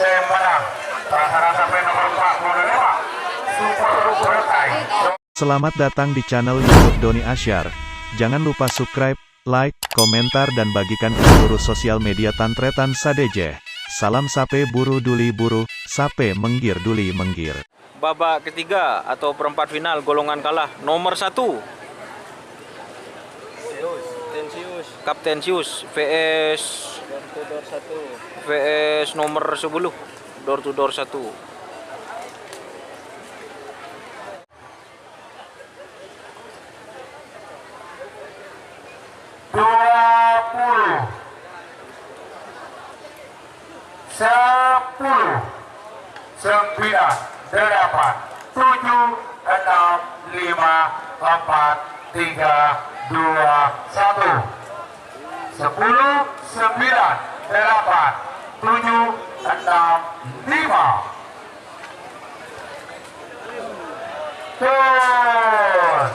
menang. Pasangan sampai nomor 45 Super Berkai. Selamat datang di channel YouTube Doni Asyar. Jangan lupa subscribe, like, komentar dan bagikan ke seluruh sosial media Tantretan Sadeje. Salam sape buru duli buru, sape menggir duli menggir. Babak ketiga atau perempat final golongan kalah nomor 1 Kaptensius VS nomor 10 door to door 1. Sepuluh, 9, 8, 7, 6, 5, 4, 3, 2, 1. 10, 9, 8, 7, 6, 5. Gol.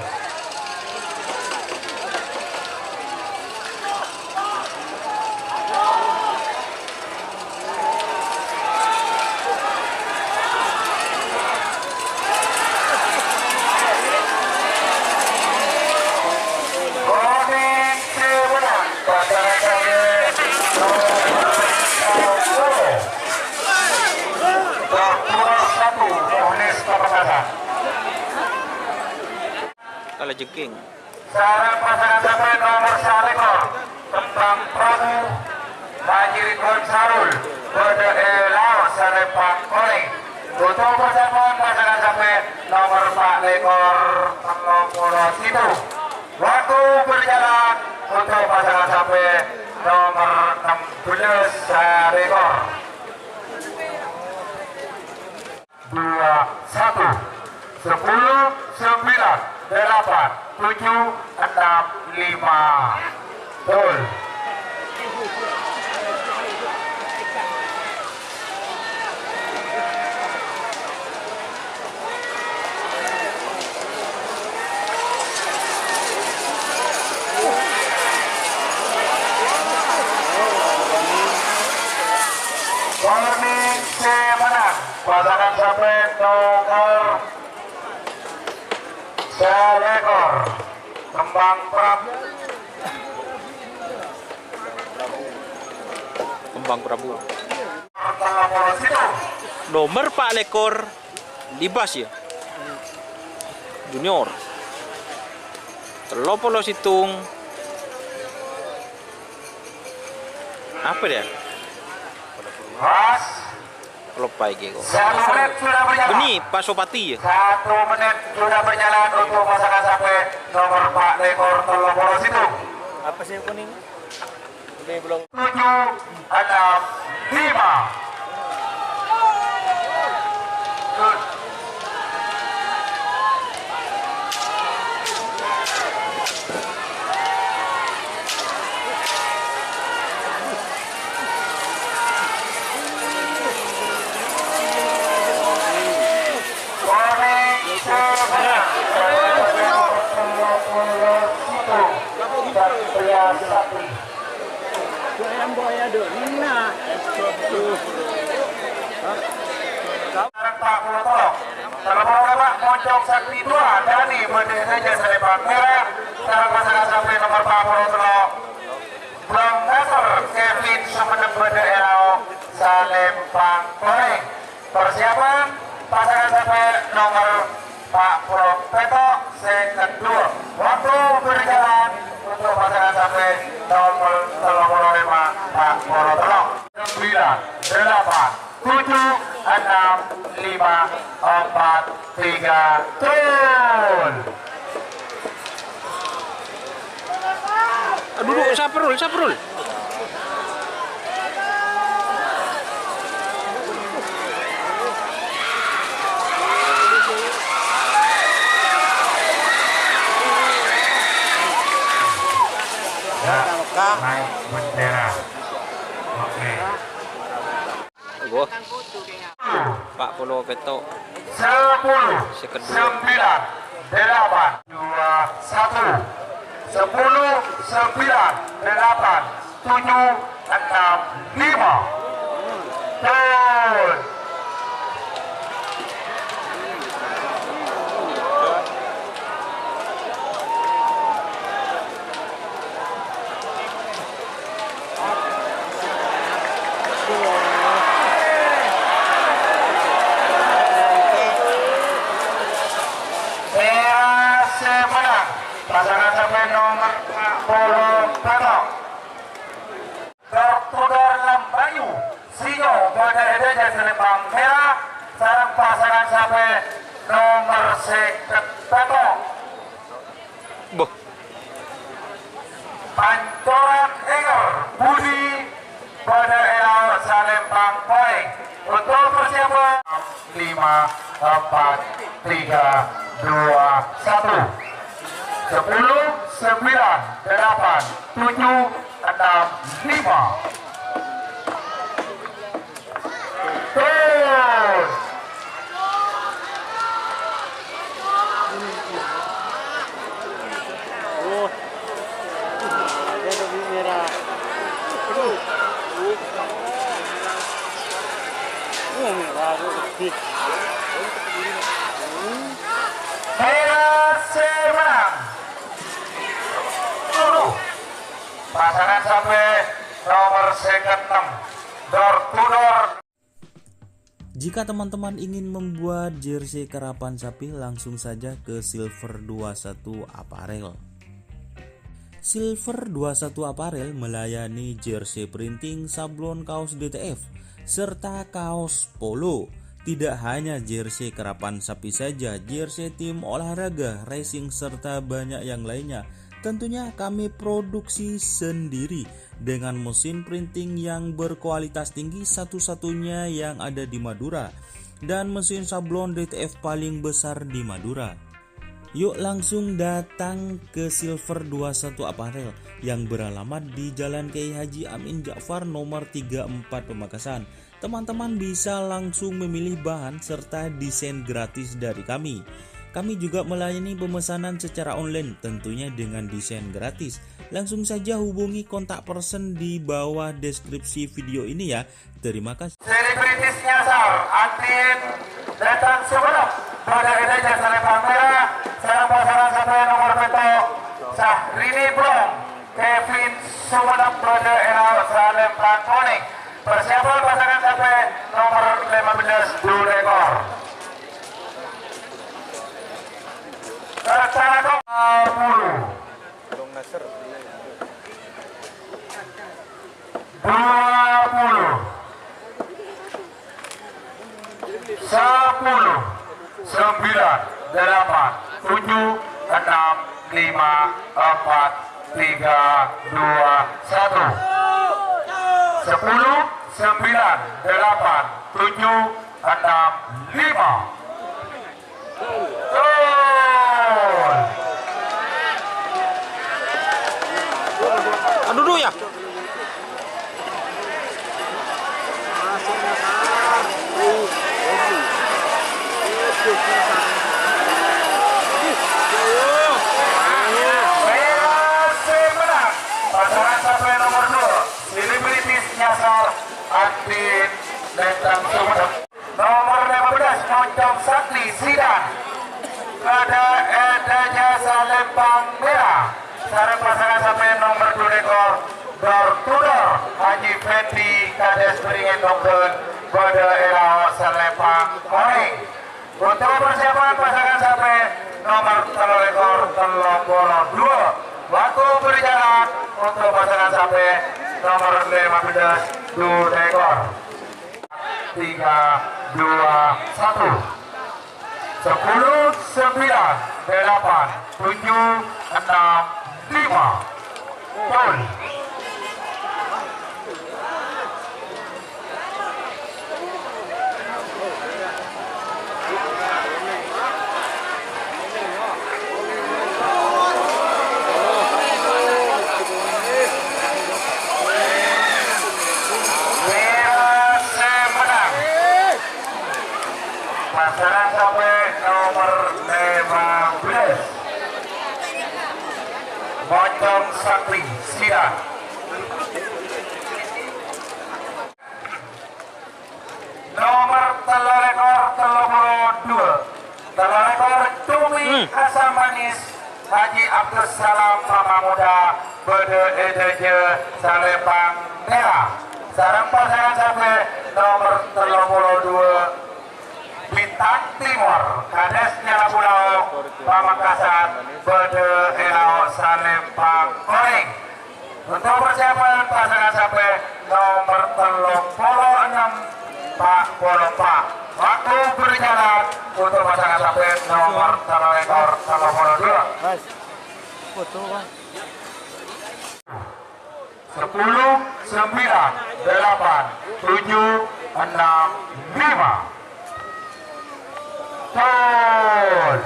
Kalah jengking. Sarang pasangan sampai nomor 1 ekor Tembang Prabu Majiri Konsarul Bode Elao Sarepak Koling. Untuk pasangan sampai nomor 4 ekor Telopolo Situ. Waktu berjalan untuk pasangan sampai nomor 16 ekor 2, 1, 10, 9, 8, 7, 6, 5. Gol. Warning menang. Pasangan sampai nomor 1 ekor Kembang Prabu. Kembang Prabu. Nomor 4 ekor Libas ya. Junior. Telopolo Situng. Apa dia? Mas. Lupa iki kok. 1 menit sudah berjalan. Beni Pasopati ya. 1 menit sudah berjalan untuk pasangan sampai nomor 4 ekor Telopolo Situng. Apa sih yang kuning? Ini belum. 7, 6, 5. Good. Yang boya Dona. Sekarang Pak Pulau Tolong. Kalau mau lewat Moncong Sakti 2 Dani Bede saja Selepan Merah. Sekarang pasangan sampai nomor 4 Pulau Tolong. Bang Nasr Kevin Sumeneb Bede Elao Salempang Koreng. Persiapan pasangan sampai nomor Pak Pulau Petok second 2. Waktu berjalan untuk pasangan sampai nomor 35 Pak Pulau Tolong. 9, 8, 7, 6, 5, 4, 3, turun. Duduk saprul. Naik bendera. Oke. Gua. Pak Pulau Petok. 10, Second 9, 8, 2, 1. 10, 9, 8, 7, 6, 5. Gol. Menang pasangan sampai nomor 40 Patok Bertudar Lambayu Sinyo pada edanya Selembang Merah sarang pasangan sampai nomor 50 Patok Boh. Pancoran Enger Budi pada era Selembang Poing untuk persiapan 5, 4, 3, 2, 1 10, 9, 8, 7, 6, 5 Gol. Oh. Dia lebih merah. Aduh. Merah lebih. Menang pasangan sampai nomor 6 door to door. Jika teman-teman ingin membuat jersey karapan sapi, langsung saja ke Silver 21 Apparel. Silver 21 Apparel melayani jersey printing, sablon kaos DTF, serta kaos polo. Tidak hanya jersey karapan sapi saja, jersey tim olahraga, racing, serta banyak yang lainnya. Tentunya kami produksi sendiri dengan mesin printing yang berkualitas tinggi, satu-satunya yang ada di Madura, dan mesin sablon DTF paling besar di Madura. Yuk langsung datang ke Silver 21 Apparel yang beralamat di Jalan Kiai Haji Amin Ja'far nomor 34 Pamekasan. Teman-teman bisa langsung memilih bahan serta desain gratis dari kami. Kami juga melayani pemesanan secara online, tentunya dengan desain gratis. Langsung saja hubungi kontak person di bawah deskripsi video ini ya. Terima kasih. Selebritis nyasar Antin datang sebelum pada edanya Selembang Merah sarang pasangan sampai nomor petok Syahrini Blong Kevin Sumenep pada era Selembang Koning. Persiapan pasangan sampai nomor 15 dua ekor. Rencana nomor 10 9 8 7 6 5 4 3 2 1 10 9 8 7 6 5 Gol. Aduh duh ya. Menang pasangan sampai nomor 2 selebritis nyasar Antin datang Sumenep. Nomor 15 Moncong Sakti Sidan pada edanya Selembang Merah sarang pasangan sampai nomor 2 ekor door to door Haji Fendi Kades Beringin Dongken pada era Selembang Koning. Untuk persiapan pasangan sampai nomor 3 ekor Telogoro 2 waktu berjalan untuk pasangan sampai nomor 15 2 ekor 3 2 1 10 9 8 7 6 5 Gol. Pasangan sampai nomor 15 Moncong Sakti Sidan telur ekor 32. Telur ekor Cumi Asam Manis Haji Abdus Salam Pamamuda Bede Edeje Salepang Merah. Sarang pasangan sampai nomor 32 Bintang Timur Kades Nyala Pulau Pamakasan Bede Elau Salepang Koreng. Untuk persiapan pasangan sampai nomor 36 Pak Bolopak. Waktu berjalan untuk pasangan sampai nomor telur ekor 32. Mas, foto mas. 10, 9, 8, 7, 6, 5. Tol.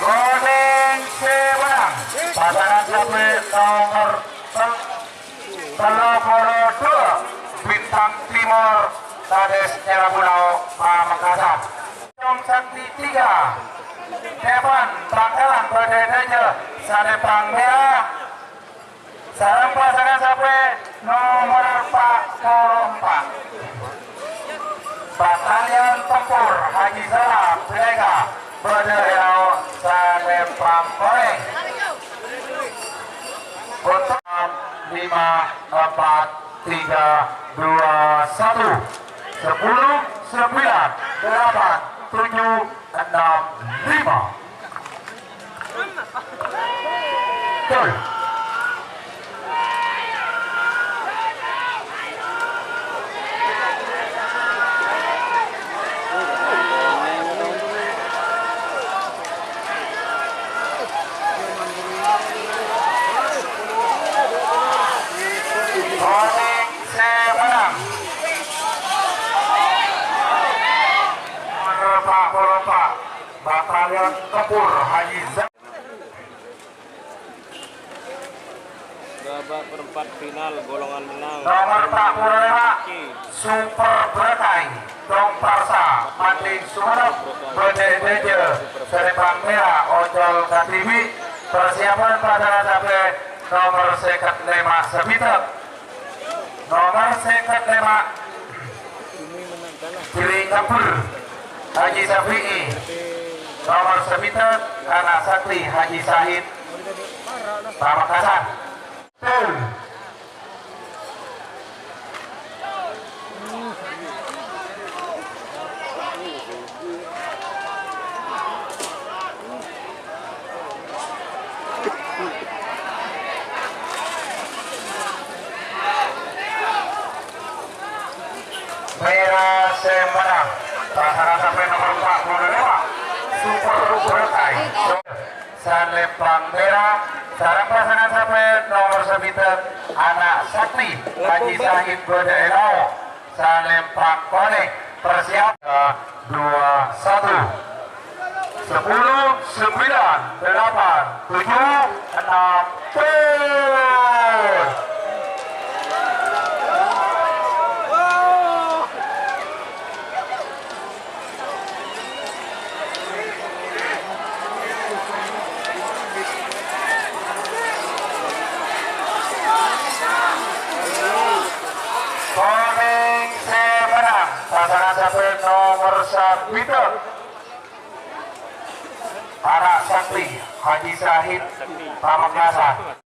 Kuning semenang pasangan sampai nomor 32 Bintang Timur Kades Nyala Pulau Pamekasan. Jong Sakti 3 Devan Bangkalan Berdedeje Salepang Merah. Sarang pasangan sampai nomor 44 Batalion Tempur Haji Salam Belega Berdedeau Salepang Koreng. Untuk 5, 4, 3, 2, 1 10, 9, 8, 7, 6, 5. Betul. Kuning semenang nomor 44 Batalion Tempur Haji Zak. Babak perempat final golongan menang. Nomor 45 Super Berkai Dong Parsa Mati Sumenep Bededeje Salepang Merah Ojol Katibi. Persiapan pasangan sampai nomor 55 Sebitek. Nomor 55 Pilih Kapur Haji Safi'i. Nomor 9 Anak Sakti Haji Sahid Pamekasan. Merah semenang pasangan sampai nomor 45 Super Berkai Salepang Merah. Sarang pasangan sampai nomor 9 Anak Sakti Haji Sahid Bedeau Salepang Koreng. Persiapan 2, 1 10, 9, 8, 7, 6 Tol. Kuning semenang pasangan sampai nomor 1 Anak Sakti Haji Sahid Pamekasan.